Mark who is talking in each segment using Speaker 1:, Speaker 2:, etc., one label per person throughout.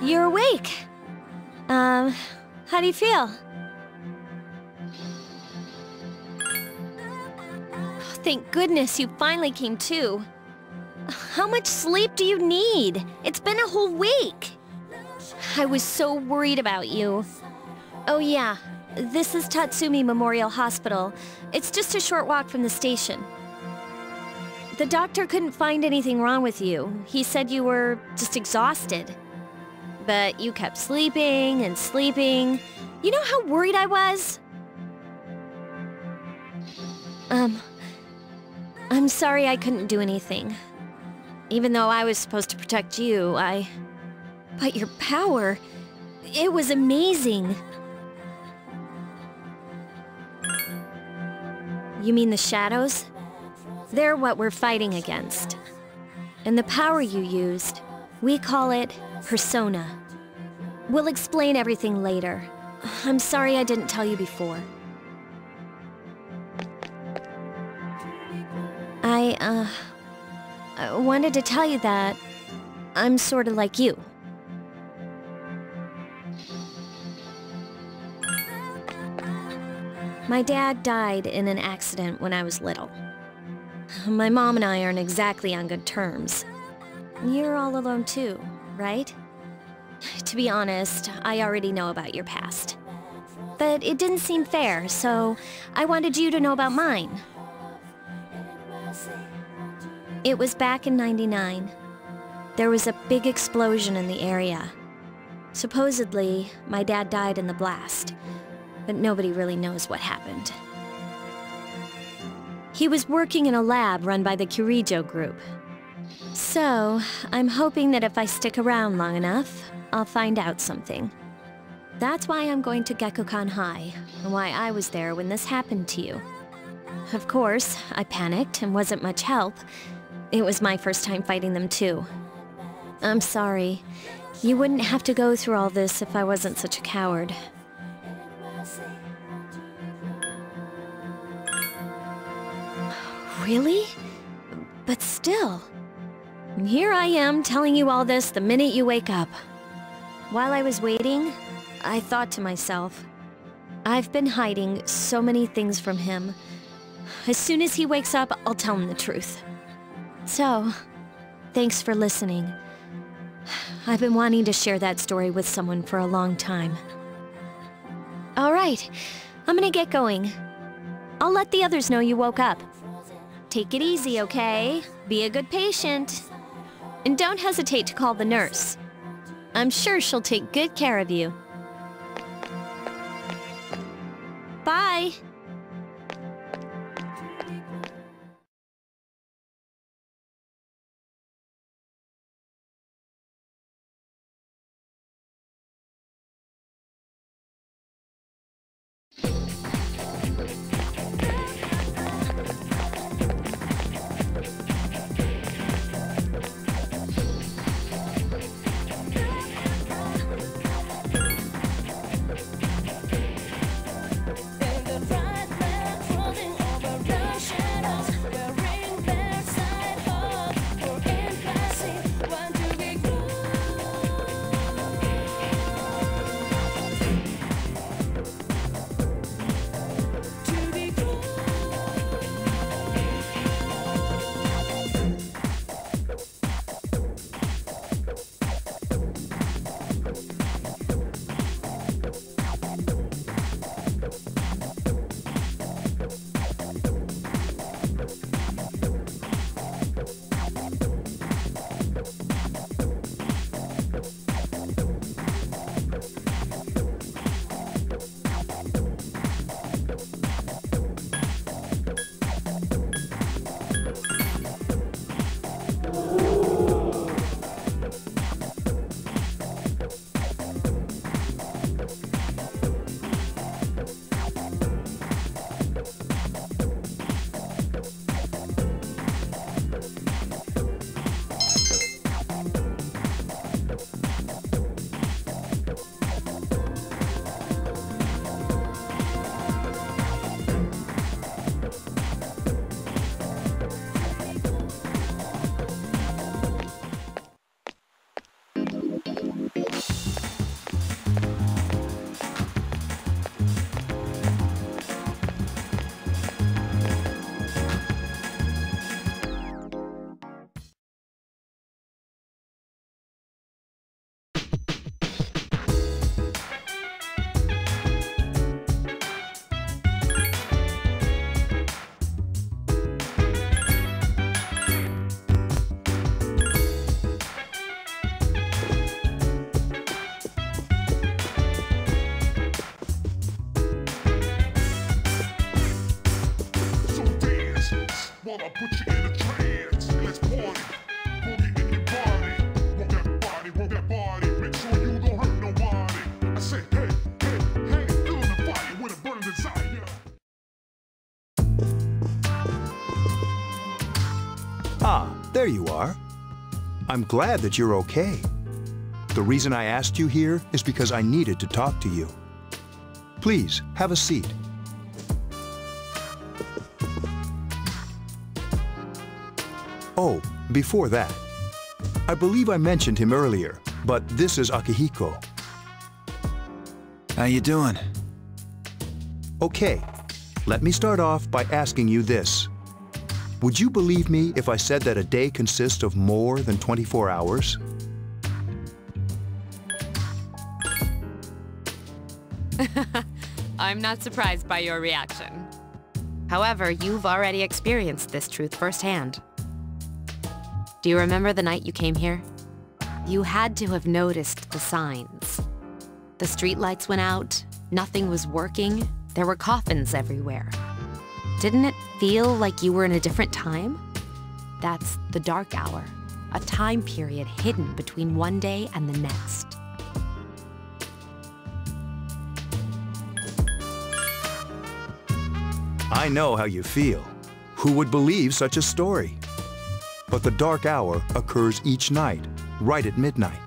Speaker 1: You're awake. How do you feel? Thank goodness you finally came to. How much sleep do you need? It's been a whole week. I was so worried about you. Oh yeah, this is Tatsumi Memorial Hospital. It's just a short walk from the station. The doctor couldn't find anything wrong with you. He said you were just exhausted. But you kept sleeping and sleeping. You know how worried I was? I'm sorry I couldn't do anything. Even though I was supposed to protect you, But your power... it was amazing. You mean the shadows? They're what we're fighting against. And the power you used, we call it persona. We'll explain everything later. I'm sorry I didn't tell you before. I wanted to tell you that I'm sort of like you. My dad died in an accident when I was little. My mom and I aren't exactly on good terms. You're all alone too, right? To be honest, I already know about your past. But it didn't seem fair, so I wanted you to know about mine. It was back in '99. There was a big explosion in the area. Supposedly, my dad died in the blast, but nobody really knows what happened. He was working in a lab run by the Kirijo group. So, I'm hoping that if I stick around long enough, I'll find out something. That's why I'm going to Gekukan High, and why I was there when this happened to you. Of course, I panicked and wasn't much help. It was my first time fighting them too. I'm sorry. You wouldn't have to go through all this if I wasn't such a coward. Really? But still. Here I am telling you all this the minute you wake up. While I was waiting, I thought to myself, I've been hiding so many things from him. As soon as he wakes up, I'll tell him the truth. So, thanks for listening. I've been wanting to share that story with someone for a long time. Alright, I'm gonna get going. I'll let the others know you woke up. Take it easy, okay? Be a good patient. And don't hesitate to call the nurse. I'm sure she'll take good care of you. Bye!
Speaker 2: Take the time. Ah, there you are. I'm glad that you're okay. The reason I asked you here is because I needed to talk to you. Please, have a seat. Oh, before that, I believe I mentioned him earlier, but this is Akihiko.
Speaker 3: How you doing?
Speaker 2: Okay, let me start off by asking you this. Would you believe me if I said that a day consists of more than 24 hours?
Speaker 4: I'm not surprised by your reaction. However, you've already experienced this truth firsthand. Do you remember the night you came here? You had to have noticed the signs. The streetlights went out, nothing was working, there were coffins everywhere. Didn't it feel like you were in a different time? That's the dark hour, a time period hidden between one day and the next.
Speaker 2: I know how you feel. Who would believe such a story? But the dark hour occurs each night, right at midnight.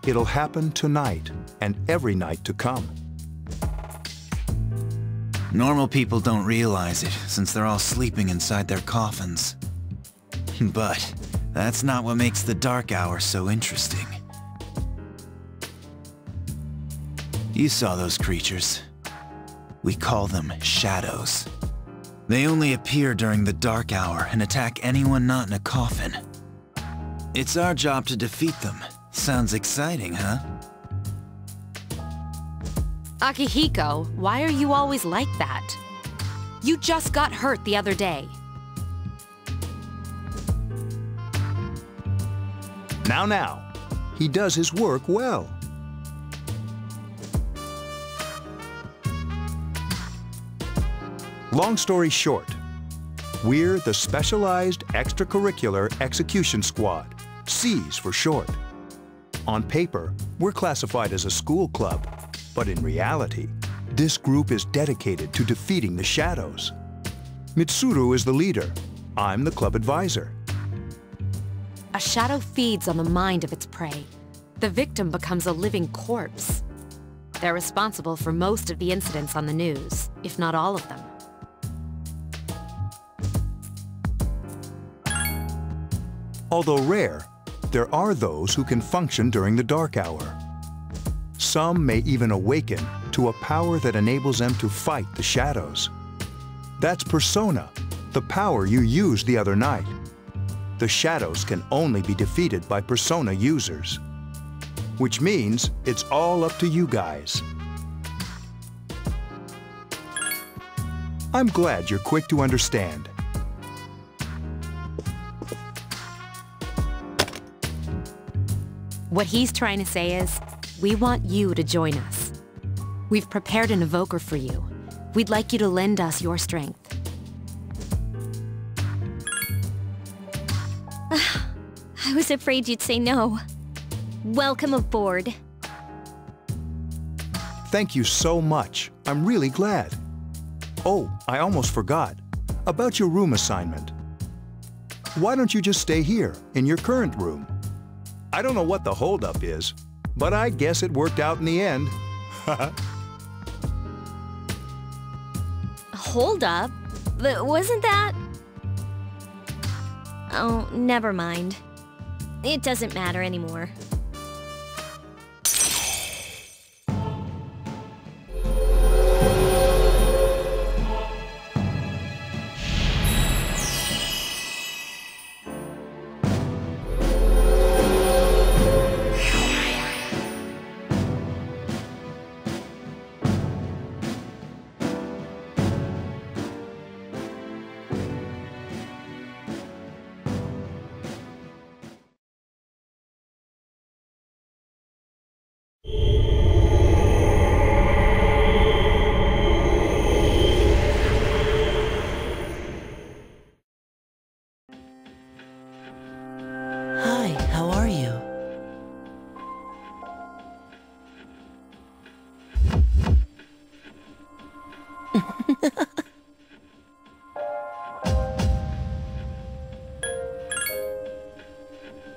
Speaker 2: It'll happen tonight and every night to come.
Speaker 3: Normal people don't realize it, since they're all sleeping inside their coffins. But that's not what makes the dark hour so interesting. You saw those creatures. We call them shadows. They only appear during the dark hour and attack anyone not in a coffin. It's our job to defeat them. Sounds exciting, huh?
Speaker 4: Akihiko, why are you always like that? You just got hurt the other day.
Speaker 2: Now, he does his work well. Long story short, we're the Specialized Extracurricular Execution Squad, SEAS for short. On paper, we're classified as a school club, but in reality, this group is dedicated to defeating the shadows. Mitsuru is the leader. I'm the club advisor.
Speaker 4: A shadow feeds on the mind of its prey. The victim becomes a living corpse. They're responsible for most of the incidents on the news, if not all of them.
Speaker 2: Although rare, there are those who can function during the dark hour. Some may even awaken to a power that enables them to fight the shadows. That's Persona, the power you used the other night. The shadows can only be defeated by Persona users. Which means it's all up to you guys. I'm glad you're quick to understand.
Speaker 4: What he's trying to say is, we want you to join us. We've prepared an evoker for you. We'd like you to lend us your strength.
Speaker 1: I was afraid you'd say no. Welcome aboard.
Speaker 2: Thank you so much. I'm really glad. Oh, I almost forgot. About your room assignment. Why don't you just stay here, in your current room? I don't know what the holdup is, but I guess it worked out in the end.
Speaker 1: Hold up. Wasn't that... Oh, never mind. It doesn't matter anymore.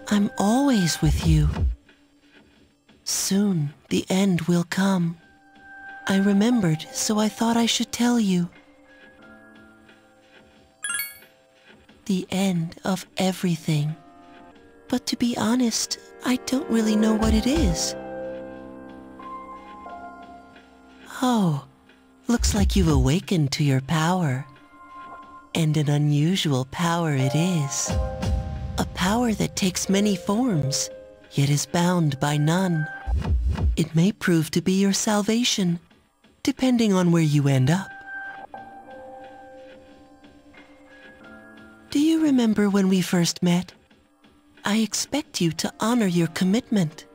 Speaker 5: I'm always with you. Soon, the end will come. I remembered, so I thought I should tell you. The end of everything. But to be honest, I don't really know what it is. Oh, looks like you've awakened to your power. And an unusual power it is. A power that takes many forms, yet is bound by none. It may prove to be your salvation, depending on where you end up. Do you remember when we first met? I expect you to honor your commitment.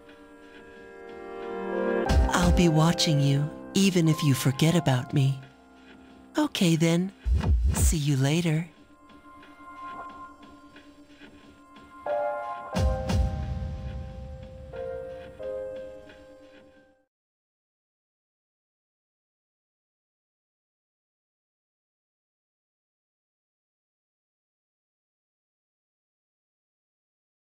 Speaker 5: I'll be watching you, even if you forget about me. Okay then, see you later.